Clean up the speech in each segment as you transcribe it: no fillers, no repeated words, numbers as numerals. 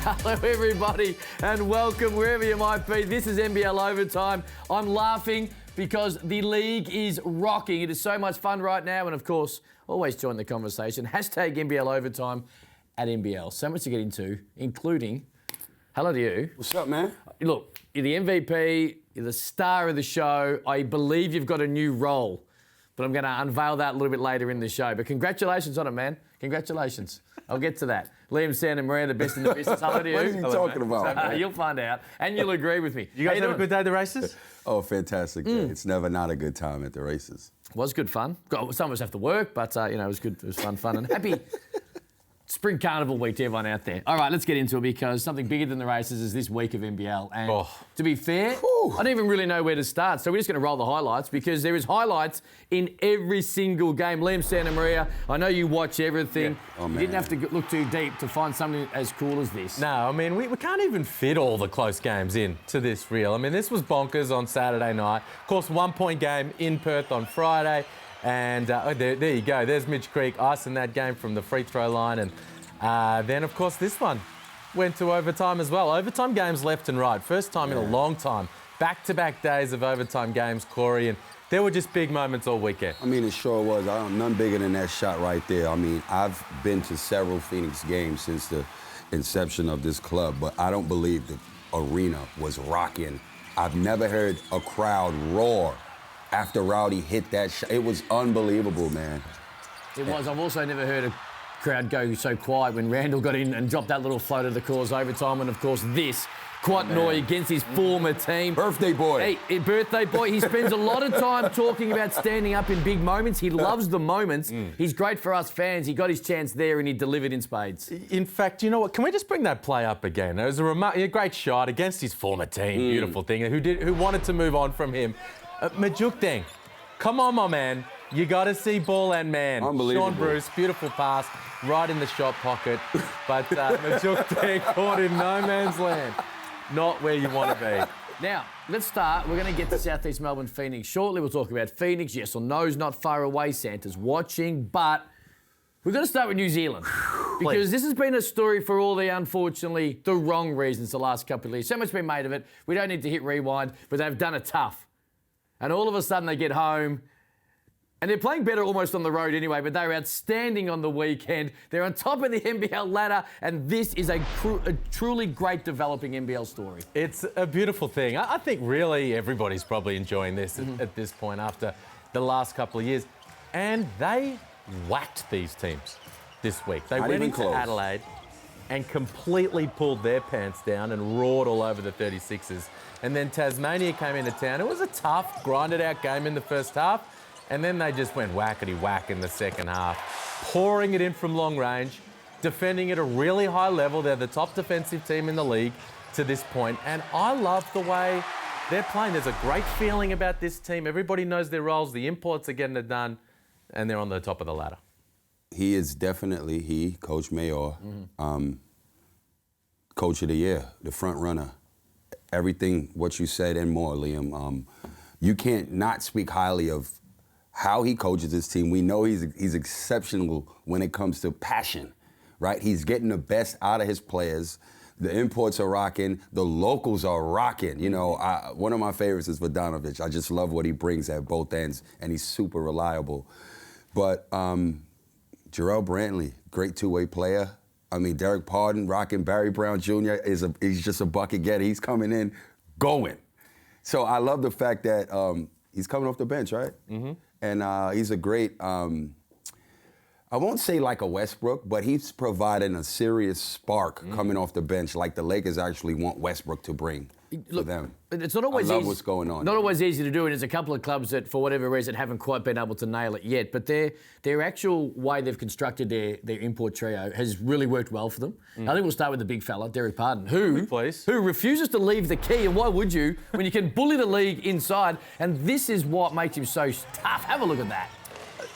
Hello, everybody, and welcome wherever you might be. This is NBL Overtime. I'm laughing because the league is rocking. It is so much fun right now, and of course, always join the conversation. Hashtag NBL Overtime at NBL. So much to get into, including, hello to you. What's up, man? Look, you're the MVP, you're the star of the show. I believe you've got a new role, but I'm going to unveil that a little bit later in the show. But congratulations on it, man. Congratulations. I'll get to that. Liam, Sand and Maria, the best in the business. Hello to you. What are you talking about? You'll find out, and you'll agree with me. You guys have a good day at the races? Oh, fantastic day. It's never not a good time at the races. Was good fun. Some of us have to work, but it was good. It was fun, and happy Spring Carnival week to everyone out there. All right, let's get into it because something bigger than the races is this week of NBL. And to be fair, I don't even really know where to start. So we're just going to roll the highlights because there is highlights in every single game. Liam, Santa Maria, I know you watch everything. Yeah. You didn't have to look too deep to find something as cool as this. No, I mean, we can't even fit all the close games into this reel. I mean, this was bonkers on Saturday night. Of course, 1-point game in Perth on Friday. And there you go. There's Midge Creek icing that game from the free throw line. And then, of course, this one went to overtime as well. Overtime games left and right. First time in a long time. Back-to-back days of overtime games, Corey. And there were just big moments all weekend. I mean, it sure was. None bigger than that shot right there. I mean, I've been to several Phoenix games since the inception of this club, but I don't believe the arena was rocking. I've never heard a crowd roar after Rowdy hit that shot. It was unbelievable, man. It was. I've also never heard a crowd go so quiet when Randall got in and dropped that little floater to cause overtime. And, of course, this, Quatnoy against his former team. Birthday boy. Hey, birthday boy. He spends a lot of time talking about standing up in big moments. He loves the moments. He's great for us fans. He got his chance there and he delivered in spades. In fact, you know what? Can we just bring that play up again? It was a great shot against his former team. Beautiful thing. Who wanted to move on from him. Majuk Deng, come on, my man. You got to see ball and man. Unbelievable. Sean Bruce, beautiful pass, right in the shot pocket. But Majuk Deng caught in no man's land. Not where you want to be. Now, let's start. We're going to get to Southeast Melbourne Phoenix shortly. We'll talk about Phoenix. Yes or no's not far away. Santa's watching. But we're going to start with New Zealand. Because this has been a story for all the, unfortunately, the wrong reasons the last couple of years. So much been made of it. We don't need to hit rewind, but they've done it tough. And all of a sudden they get home, and they're playing better almost on the road anyway, but they were outstanding on the weekend. They're on top of the NBL ladder, and this is a truly great developing NBL story. It's a beautiful thing. I think really everybody's probably enjoying this at this point after the last couple of years. And they whacked these teams this week. They went into Adelaide and completely pulled their pants down and roared all over the 36ers. And then Tasmania came into town. It was a tough, grinded-out game in the first half. And then they just went whackety-whack in the second half, pouring it in from long range, defending at a really high level. They're the top defensive team in the league to this point. And I love the way they're playing. There's a great feeling about this team. Everybody knows their roles. The imports are getting it done, and they're on the top of the ladder. He is definitely, Coach Mayor, Coach of the Year, the front runner. Everything, what you said and more, Liam. You can't not speak highly of how he coaches his team. We know he's exceptional when it comes to passion, right? He's getting the best out of his players. The imports are rocking. The locals are rocking. You know, one of my favorites is Vodanovich. I just love what he brings at both ends, and he's super reliable. But Jarrell Brantley, great two-way player. I mean, Derek Pardon, rocking Barry Brown Jr. He's just a bucket getter. He's coming in, going. So I love the fact that he's coming off the bench, right? And he's a great, I won't say like a Westbrook, but he's providing a serious spark coming off the bench like the Lakers actually want Westbrook to bring for them. It's not always I love easy. what's going on. Not always easy to do, and there's a couple of clubs that, for whatever reason, haven't quite been able to nail it yet. But their actual way they've constructed their import trio has really worked well for them. I think we'll start with the big fella, Derek Pardon, who refuses to leave the key. And why would you when you can bully the league inside? And this is what makes him so tough. Have a look at that.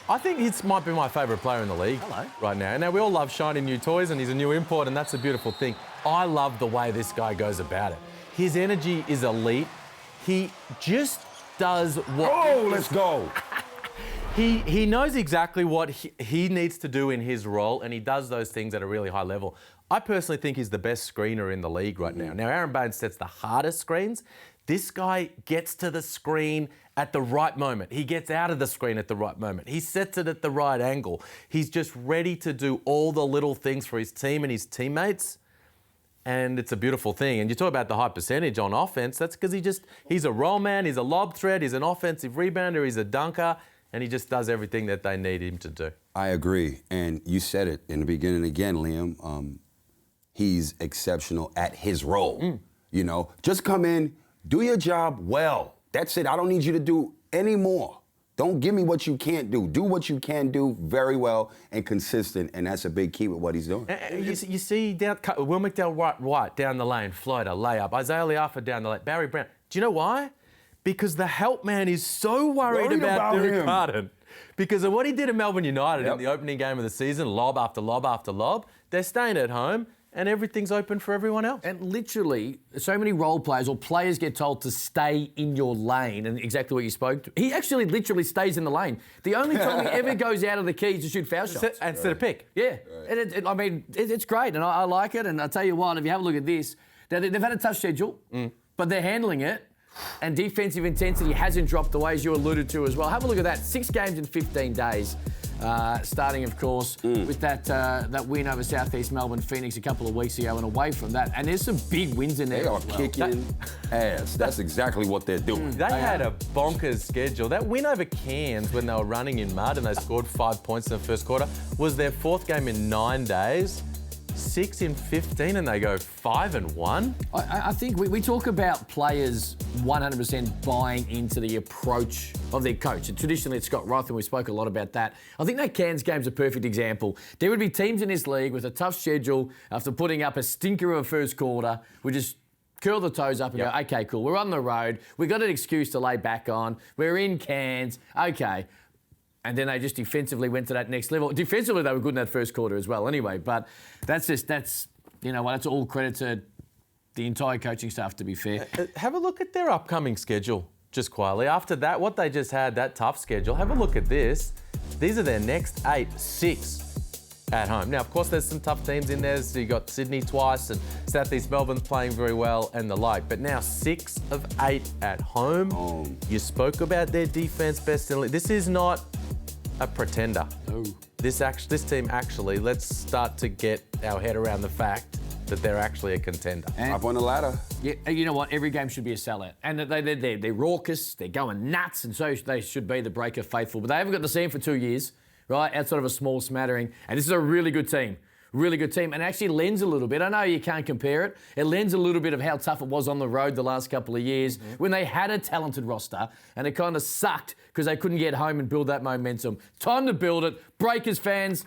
I think he might be my favourite player in the league right now. Now, we all love shiny new toys, and he's a new import, and that's a beautiful thing. I love the way this guy goes about it. His energy is elite. He just does what... Oh, let's go. He knows exactly what he needs to do in his role, and he does those things at a really high level. I personally think he's the best screener in the league right now. Now, Aaron Baines sets the hardest screens. This guy gets to the screen at the right moment. He gets out of the screen at the right moment. He sets it at the right angle. He's just ready to do all the little things for his team and his teammates. And it's a beautiful thing. And you talk about the high percentage on offense. That's because he's a roll man, he's a lob threat, he's an offensive rebounder, he's a dunker, and he just does everything that they need him to do. I agree. And you said it in the beginning again, Liam. He's exceptional at his role. You know, just come in, do your job well. That's it. I don't need you to do any more. Don't give me what you can't do. Do what you can do very well and consistent, and that's a big key with what he's doing. You see Will McDowell-White down the lane, floater, layup. Isaiah Liafa down the lane. Barry Brown. Do you know why? Because the help man is so worried about Derek Harden. Because of what he did at Melbourne United in the opening game of the season, lob after lob after lob. They're staying at home, and everything's open for everyone else. And literally, so many role players or players get told to stay in your lane, and exactly what you spoke to. He actually literally stays in the lane. The only time he ever goes out of the key is to shoot foul shots. Instead of pick. Yeah. And it's great, and I like it. And I'll tell you what, if you have a look at this, they've had a tough schedule, but they're handling it. And defensive intensity hasn't dropped away, as you alluded to as well. Have a look at that. 6 games in 15 days. Starting, of course, with that win over Southeast Melbourne Phoenix a couple of weeks ago, and away from that. And there's some big wins in there. They are kicking ass. That's exactly what they're doing. They had a bonkers schedule. That win over Cairns when they were running in mud and they scored 5 points in the first quarter was their 4th game in 9 days. 6 in 15 and they go 5-1. I think we talk about players 100% buying into the approach of their coach. And traditionally it's Scott Roth, and we spoke a lot about that. I think that Cairns game's a perfect example. There would be teams in this league with a tough schedule after putting up a stinker of a first quarter. We just curl the toes up and go, okay, cool, we're on the road. We've got an excuse to lay back on. We're in Cairns. Okay. And then they just defensively went to that next level. Defensively, they were good in that first quarter as well anyway. But that's all credit to the entire coaching staff, to be fair. Have a look at their upcoming schedule, just quietly. After that, what they just had, that tough schedule, have a look at this. These are their next 6 at home. Now, of course, there's some tough teams in there. So you got Sydney twice and Southeast Melbourne's playing very well and the like. But now 6 of 8 at home. You spoke about their defense best in the league. This is not a pretender. No. This team actually, let's start to get our head around the fact that they're actually a contender. Up on the ladder. Yeah, you know what? Every game should be a sellout. And they're raucous, they're going nuts, and so they should be the Breaker faithful. But they haven't got to see them for 2 years, right? Outside of a small smattering. And this is a really good team. Really good team, and actually lends a little bit. I know you can't compare it. It lends a little bit of how tough it was on the road the last couple of years when they had a talented roster, and it kind of sucked because they couldn't get home and build that momentum. Time to build it. Breakers fans,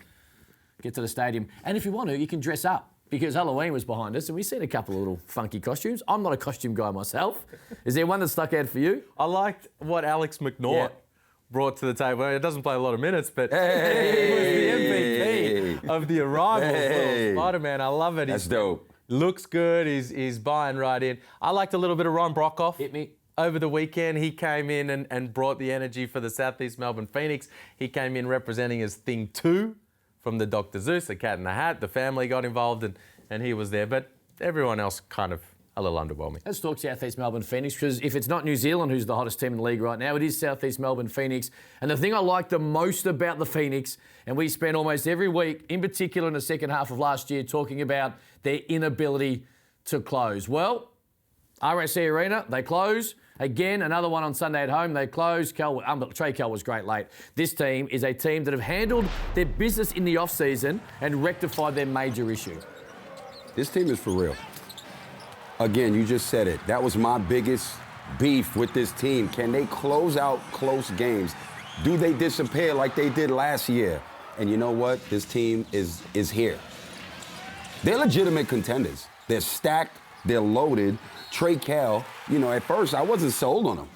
get to the stadium. And if you want to, you can dress up, because Halloween was behind us, and we've seen a couple of little funky costumes. I'm not a costume guy myself. Is there one that stuck out for you? I liked what Alex McNaught brought to the table. It doesn't play a lot of minutes, but he was the MVP of the Arrivals. Little Spider-Man, I love it. That's dope. Looks good. He's buying right in. I liked a little bit of Ron Brockhoff. Hit me. Over the weekend, he came in and brought the energy for the Southeast Melbourne Phoenix. He came in representing as Thing 2 from the Dr. Zeus, the Cat in the Hat. The family got involved and he was there, but everyone else kind of a little underwhelming. Let's talk Southeast Melbourne Phoenix, because if it's not New Zealand, who's the hottest team in the league right now, it is Southeast Melbourne Phoenix. And the thing I like the most about the Phoenix, and we spent almost every week, in particular in the second half of last year, talking about their inability to close. Well, RSC Arena, they close. Again, another one on Sunday at home, they close. Trey Kell was great late. This team is a team that have handled their business in the off-season and rectified their major issue. This team is for real. Again, you just said it. That was my biggest beef with this team. Can they close out close games? Do they disappear like they did last year? And you know what? This team is here. They're legitimate contenders. They're stacked. They're loaded. Trey Kell, at first I wasn't sold on him.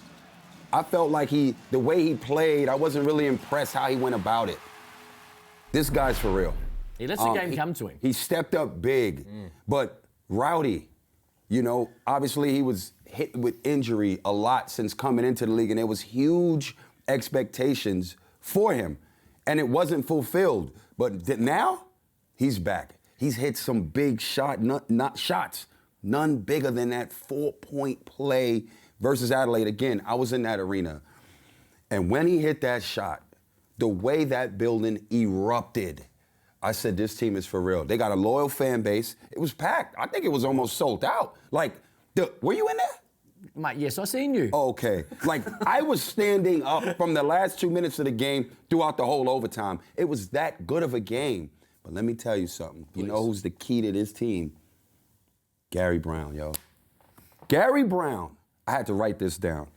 I felt like the way he played, I wasn't really impressed how he went about it. This guy's for real. He lets the game come to him. He stepped up big, but rowdy. Obviously he was hit with injury a lot since coming into the league, and there was huge expectations for him, and it wasn't fulfilled. But now, he's back. He's hit some big not shots. None bigger than that 4-point play versus Adelaide. Again, I was in that arena. And when he hit that shot, the way that building erupted, I said, this team is for real. They got a loyal fan base. It was packed. I think it was almost sold out. Like, were you in there? Mate, yes, I seen you. Okay. Like, I was standing up from the last 2 minutes of the game throughout the whole overtime. It was that good of a game. But let me tell you something. Please. You know who's the key to this team? Gary Brown, yo. Gary Brown. I had to write this down.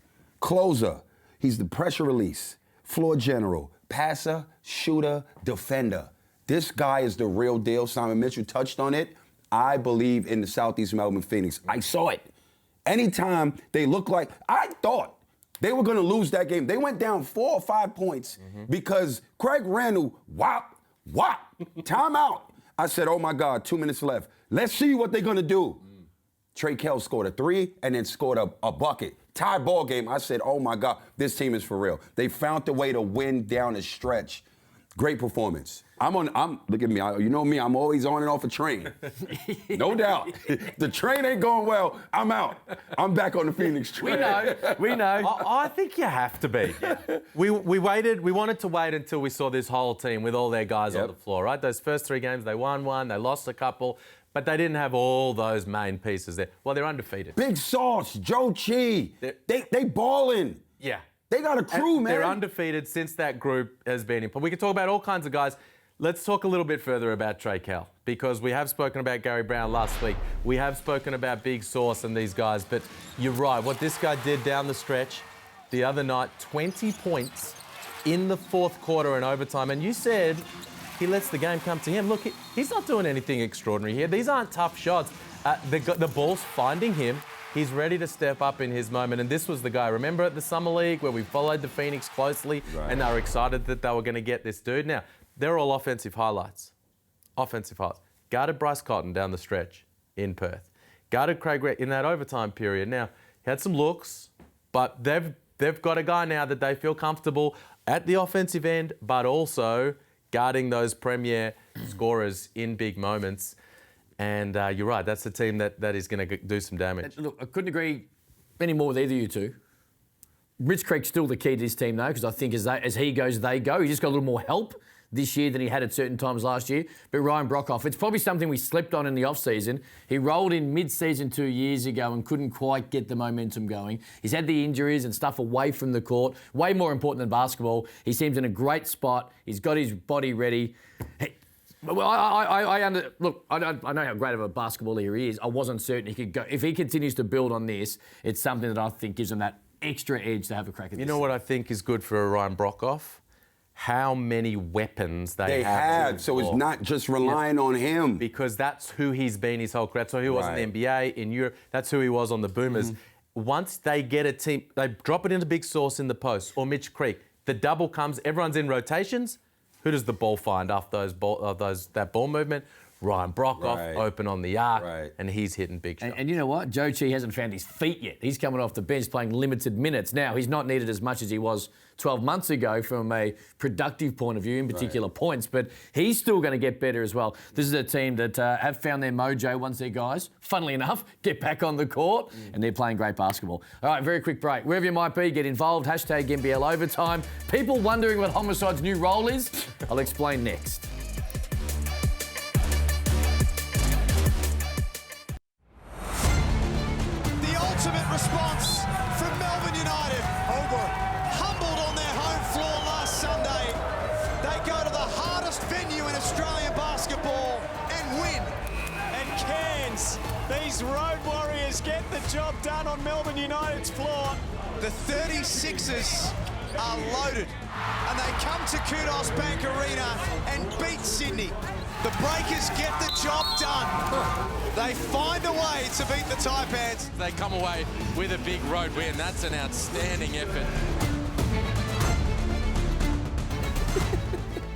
Closer. He's the pressure release, floor general, passer, shooter, defender. This guy is the real deal. Simon Mitchell touched on it. I believe in the Southeast Melbourne Phoenix. I saw it. Anytime they look like, I thought they were going to lose that game. They went down 4 or 5 points because Craig Randall, timeout. I said, oh my God, 2 minutes left. Let's see what they're going to do. Trey Kell scored a 3 and then scored a bucket. Tie ball game. I said, oh my God, this team is for real. They found a way to win down the stretch. Great performance. Look at me. You know me, I'm always on and off a train. No doubt. The train ain't going well, I'm out. I'm back on the Phoenix train. We know. I think you have to be. We wanted to wait until we saw this whole team with all their guys on the floor, right? Those first 3 games, they won one, they lost a couple, but they didn't have all those main pieces there. Well, they're undefeated. Big Sauce, Joe Chi, they balling. Yeah. They got a crew, man. They're undefeated since that group has been in. But we can talk about all kinds of guys. Let's talk a little bit further about Trey Kell, because we have spoken about Gary Brown last week. We have spoken about Big Sauce and these guys. But you're right. What this guy did down the stretch the other night, 20 points in the fourth quarter and overtime. And you said he lets the game come to him. Look, he's not doing anything extraordinary here. These aren't tough shots. The ball's finding him. He's ready to step up in his moment. And this was the guy. Remember at the Summer League where we followed the Phoenix closely and they were excited that they were going to get this dude? Now, they're all offensive highlights. Offensive highlights. Guarded Bryce Cotton down the stretch in Perth. Guarded Craig Rett in that overtime period. Now, he had some looks, but they've got a guy now that they feel comfortable at the offensive end, but also guarding those premier scorers in big moments. And you're right, that's the team that is going to do some damage. Look, I couldn't agree any more with either of you two. Rich Creek's still the key to this team, though, because I think as he goes, they go. He just got a little more help this year than he had at certain times last year. But Ryan Brockhoff, it's probably something we slept on in the off-season. He rolled in mid-season 2 years ago and couldn't quite get the momentum going. He's had the injuries and stuff away from the court. Way more important than basketball. He seems in a great spot. He's got his body ready. Well, I know how great of a basketballer he is. I wasn't certain he could go. If he continues to build on this, it's something that I think gives him that extra edge to have a crack at this. You know what I think is good for Ryan Brockhoff? How many weapons they have. So it's not just relying on him. Because that's who he's been his whole career. That's who he was in the NBA, in Europe. That's who he was on the Boomers. Once they get a team, they drop it into Big Sauce in the post or Mitch Creek. The double comes, everyone's in rotations. Who does the ball find after that ball movement? Ryan Brockhoff, open on the arc, and he's hitting big shots. And you know what? Joe Chi hasn't found his feet yet. He's coming off the bench playing limited minutes. Now, he's not needed as much as he was 12 months ago from a productive point of view, in particular points, but he's still going to get better as well. This is a team that have found their mojo once their guys, funnily enough, get back on the court, and they're playing great basketball. All right, very quick break. Wherever you might be, get involved. Hashtag NBL Overtime. People wondering what Homicide's new role is? I'll explain next. Response from Melbourne United. Humbled on their home floor last Sunday. They go to the hardest venue in Australian basketball and win. And Cairns, these road warriors get the job done on Melbourne United's floor. The 36ers are loaded and they come to Kudos Bank Arena and beat Sydney. The Breakers get the job done. They find a way to beat the Taipans. They come away with a big road win. That's an outstanding effort.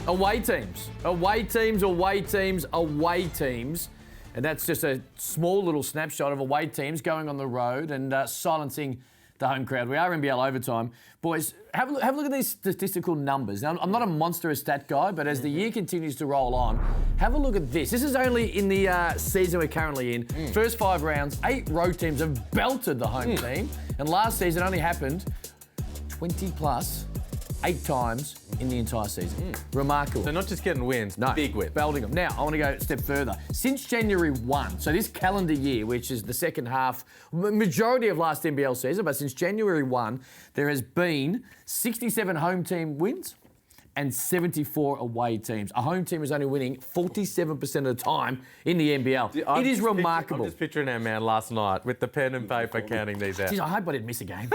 Away teams. Away teams, away teams, away teams. And that's just a small little snapshot of away teams going on the road and silencing the home crowd. We are NBL Overtime. Boys, have a look at these statistical numbers. Now, I'm not a monstrous stat guy, but as the year continues to roll on, have a look at this. This is only in the season we're currently in. First 5 rounds, 8 road teams have belted the home team. And last season only happened 20 plus 8 times in the entire season. Remarkable. So not just getting wins, No, big wins. belting them. Now, I want to go a step further. Since January 1, so this calendar year, which is the second half, majority of last NBL season, but since January 1, there has been 67 home team wins and 74 away teams. A home team is only winning 47% of the time in the NBL. It is remarkable. I'm just picturing our man last night with the pen and paper counting these out. Jeez, I hope I didn't miss a game.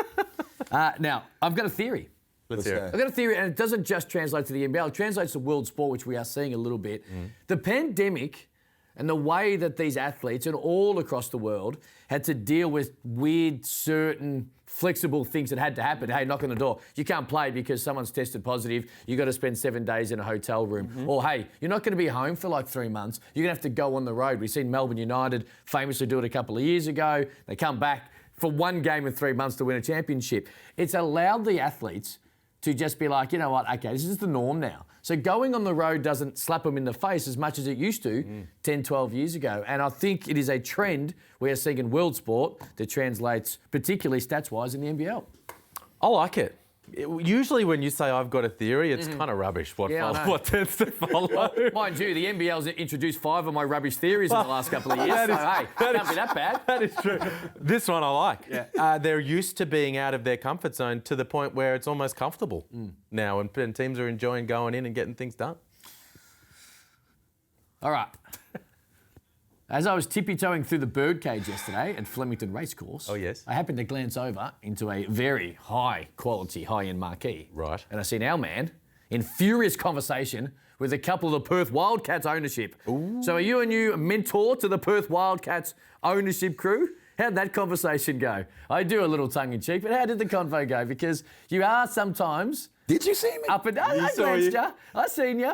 Now, I've got a theory. Let's hear it. I've got a theory, and it doesn't just translate to the NBL. It translates to world sport, which we are seeing a little bit. The pandemic and the way that these athletes and all across the world had to deal with weird, certain, flexible things that had to happen. Hey, knock on the door. You can't play because someone's tested positive. You've got to spend 7 days in a hotel room. Or, hey, you're not going to be home for like 3 months. You're going to have to go on the road. We've seen Melbourne United famously do it a couple of years ago. They come back for 1 game in 3 months to win a championship. It's allowed the athletes to just be like, you know what, okay, this is the norm now. So going on the road doesn't slap them in the face as much as it used to 10, 12 years ago. And I think it is a trend we are seeing in world sport that translates, particularly stats-wise, in the NBL. I like it. Usually when you say I've got a theory, it's kind of rubbish what tends to follow. Mind you, the NBL's introduced 5 of my rubbish theories in the last couple of years, can't be that bad. That is true. This one I like. Yeah. They're used to being out of their comfort zone to the point where it's almost comfortable now, and teams are enjoying going in and getting things done. All right. As I was tippy-toeing through the birdcage yesterday at Flemington Racecourse, I happened to glance over into a very high-quality, high-end marquee. Right. And I seen our man in furious conversation with a couple of the Perth Wildcats ownership. Ooh. So are you a new mentor to the Perth Wildcats ownership crew? How'd that conversation go? I do a little tongue-in-cheek, but how did the convo go? Because you are sometimes... Did you see me? Up and down. I glanced you. I seen you.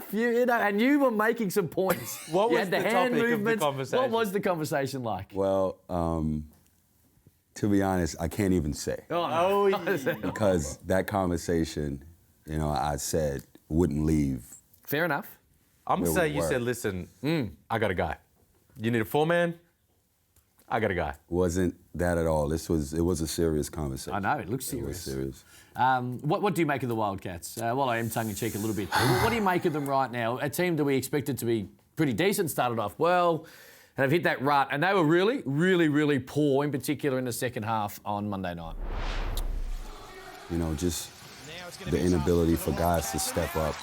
And you were making some points. What was the hand topic movements. Of the conversation? What was the conversation like? Well, to be honest, I can't even say. Because that conversation, I said wouldn't leave. Fair enough. I'm going to say you said, listen, I got a guy. You need a 4-man? I got a guy. Wasn't that at all. It was a serious conversation. I know, it looks serious. It was serious. What do you make of the Wildcats? Well, I am tongue-in-cheek a little bit. What do you make of them right now? A team that we expected to be pretty decent, started off well, and have hit that rut. And they were really, really, really poor, in particular in the second half on Monday night. Just the inability for guys to step up.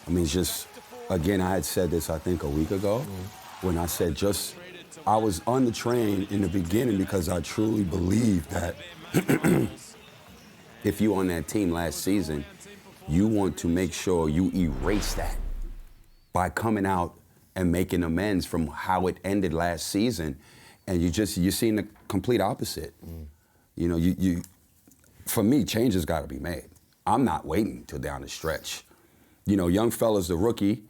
I mean, just, again, I had said this, I think, a week ago, when I said I was on the train in the beginning because I truly believed that if you on that team last season, you want to make sure you erase that by coming out and making amends from how it ended last season. And you're seeing the complete opposite. For me, change has got to be made. I'm not waiting till down the stretch. Young fella's a rookie,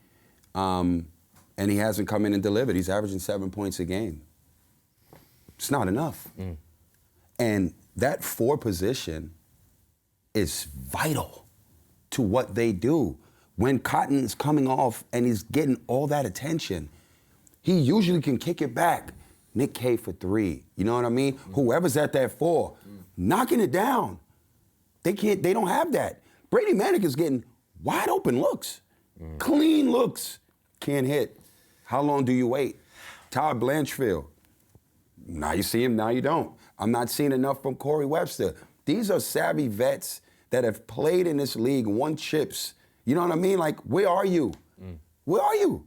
and he hasn't come in and delivered. He's averaging 7 points a game. It's not enough. And that 4 position is vital to what they do. When Cotton's coming off and he's getting all that attention, he usually can kick it back. Nick K for 3. You know what I mean? Whoever's at that 4, knocking it down. They don't have that. Brady Manick is getting wide open looks, clean looks. Can't hit. How long do you wait? Todd Blanchfield. Now you see him, now you don't. I'm not seeing enough from Corey Webster. These are savvy vets that have played in this league, won chips. You know what I mean? Like, where are you? Where are you?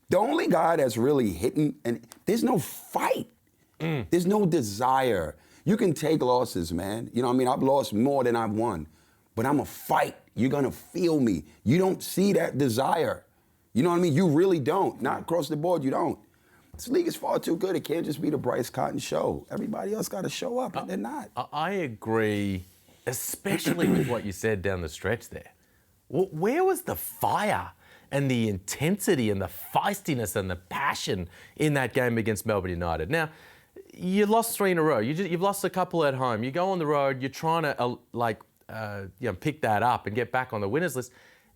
The only guy that's really hitting, and there's no fight. There's no desire. You can take losses, man. You know what I mean? I've lost more than I've won. But I'm a fight. You're going to feel me. You don't see that desire. You know what I mean? You really don't. Not across the board, you don't. This league is far too good. It can't just be the Bryce Cotton show. Everybody else got to show up, and they're not. I agree, especially with what you said down the stretch there. Where was the fire and the intensity and the feistiness and the passion in that game against Melbourne United? Now, you lost 3 in a row. You've lost a couple at home. You go on the road. You're trying to pick that up and get back on the winners list.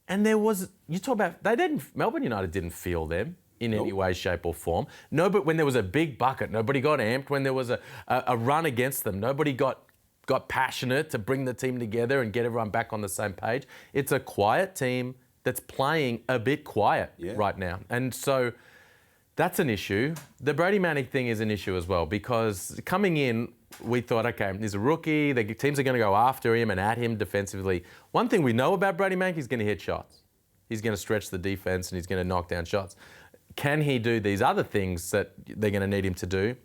And Melbourne United didn't feel them in any way, shape or form. No, but when there was a big bucket, nobody got amped. When there was a run against them, nobody got passionate to bring the team together and get everyone back on the same page. It's a quiet team that's playing a bit quiet right now. And so that's an issue. The Brady Manning thing is an issue as well, because coming in, we thought, okay, he's a rookie. The teams are going to go after him and at him defensively. One thing we know about Brady Manning, he's going to hit shots. He's going to stretch the defense and he's going to knock down shots. Can he do these other things that they're going to need him to do?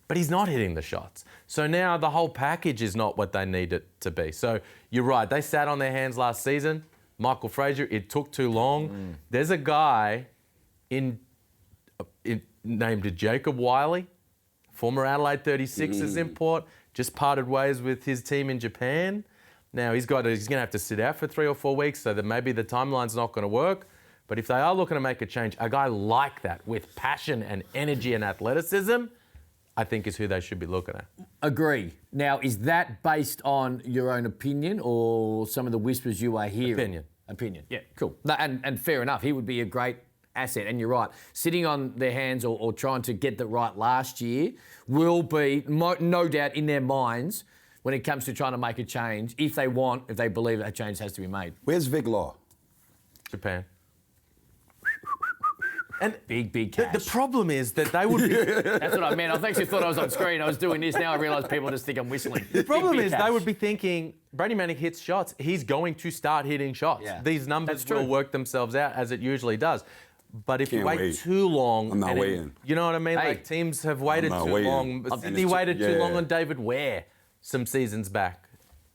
But he's not hitting the shots. So now the whole package is not what they need it to be. So you're right. They sat on their hands last season. Michael Frazier, it took too long. There's a guy named Jacob Wiley, former Adelaide 36ers import, just parted ways with his team in Japan. Now he's going to have to sit out for 3 or 4 weeks, so that maybe the timeline's not going to work. But if they are looking to make a change, a guy like that with passion and energy and athleticism, I think is who they should be looking at. Agree. Now, is that based on your own opinion or some of the whispers you are hearing? Opinion. Yeah, cool. No, and fair enough. He would be a great asset. And you're right. Sitting on their hands or trying to get that right last year will be, no doubt, in their minds when it comes to trying to make a change, if they believe that change has to be made. Where's Vic Law? Japan. And big cash. The problem is that they would be... That's what I meant. I actually thought I was on screen. I was doing this. Now I realise people just think I'm whistling. The problem is they would be thinking, Brady Manning hits shots. He's going to start hitting shots. Yeah. These numbers will work themselves out, as it usually does. But if you wait too long... I'm not waiting. You know what I mean? Hey, like, teams have waited too long. He waited too long on David Ware some seasons back.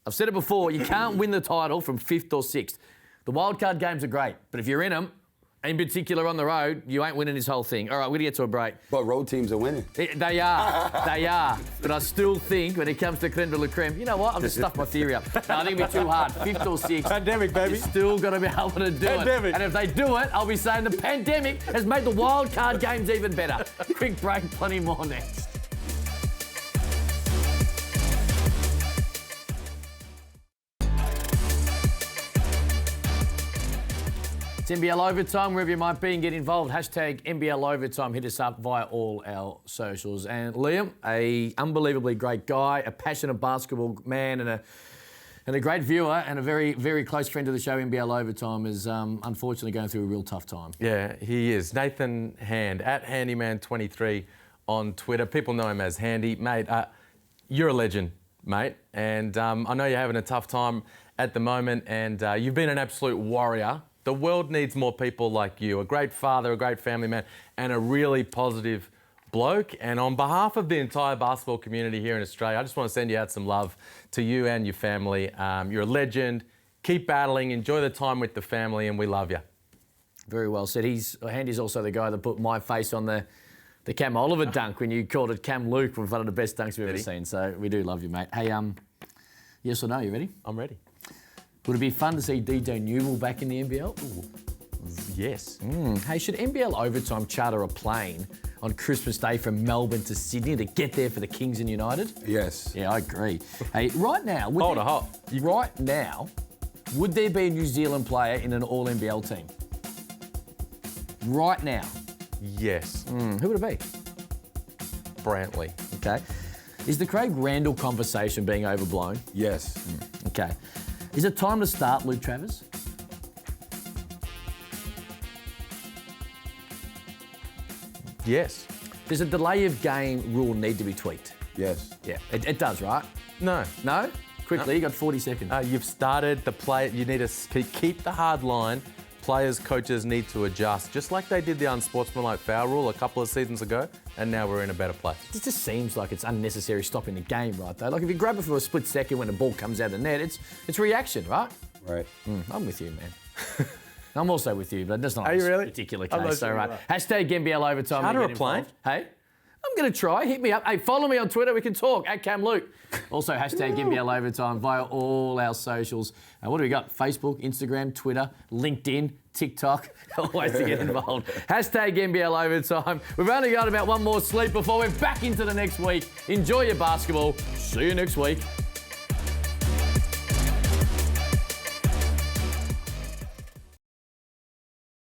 I've said it before. You can't win the title from 5th or 6th. The wildcard games are great, but if you're in them, in particular on the road, you ain't winning this whole thing. All right, we're going to get to a break. But road teams are winning. They are. They are. But I still think when it comes to creme de la creme, you know what? I'll just stuff my theory up. No, I think it'll be too hard. 5th or 6th. Pandemic, baby. You're still got to be able to do it. And if they do it, I'll be saying the pandemic has made the wild card games even better. Quick break, plenty more next. It's NBL Overtime, wherever you might be and get involved. Hashtag NBL Overtime. Hit us up via all our socials. And Liam, a unbelievably great guy, a passionate basketball man and a great viewer and a very, very close friend of the show, NBL Overtime, is unfortunately going through a real tough time. Yeah, he is. Nathan Hand, at Handyman23 on Twitter. People know him as Handy. Mate, you're a legend, mate. And I know you're having a tough time at the moment and you've been an absolute warrior. The world needs more people like you, a great father, a great family man, and a really positive bloke. And on behalf of the entire basketball community here in Australia, I just want to send you out some love to you and your family. You're a legend. Keep battling. Enjoy the time with the family, and we love you. Very well said. Handy's also the guy that put my face on the Cam Oliver dunk when you called it Cam Luke, one of the best dunks we've ever seen. So we do love you, mate. Hey, yes or no? You ready? I'm ready. Would it be fun to see DJ Newell back in the NBL? Ooh. Yes. Hey, should NBL Overtime charter a plane on Christmas Day from Melbourne to Sydney to get there for the Kings and United? Yes. Yeah, I agree. Hey, right now... Right now, would there be a New Zealand player in an All-NBL team? Right now? Yes. Who would it be? Brantley. Okay. Is the Craig Randall conversation being overblown? Yes. Okay. Is it time to start Luke Travers? Yes. Does a delay of game rule need to be tweaked? Yes. Yeah, it does, right? No. No? Quickly, you got 40 seconds. You've started the play. You need to keep the hard line. Players, coaches need to adjust, just like they did the unsportsmanlike foul rule a couple of seasons ago, and now we're in a better place. It just seems like it's unnecessary stopping the game, right, though? Like, if you grab it for a split second when the ball comes out of the net, it's reaction, right? Right. I'm with you, man. I'm also with you, but that's not a particular case. I'm not so, sure right. Hashtag NBL Overtime. Charter a plane? Hey? I'm going to try. Hit me up. Hey, follow me on Twitter. We can talk at Cam Luke. Also, hashtag NBL Overtime via all our socials. What do we got? Facebook, Instagram, Twitter, LinkedIn, TikTok. Always to get involved. Hashtag NBL Overtime. We've only got about one more sleep before we're back into the next week. Enjoy your basketball. See you next week.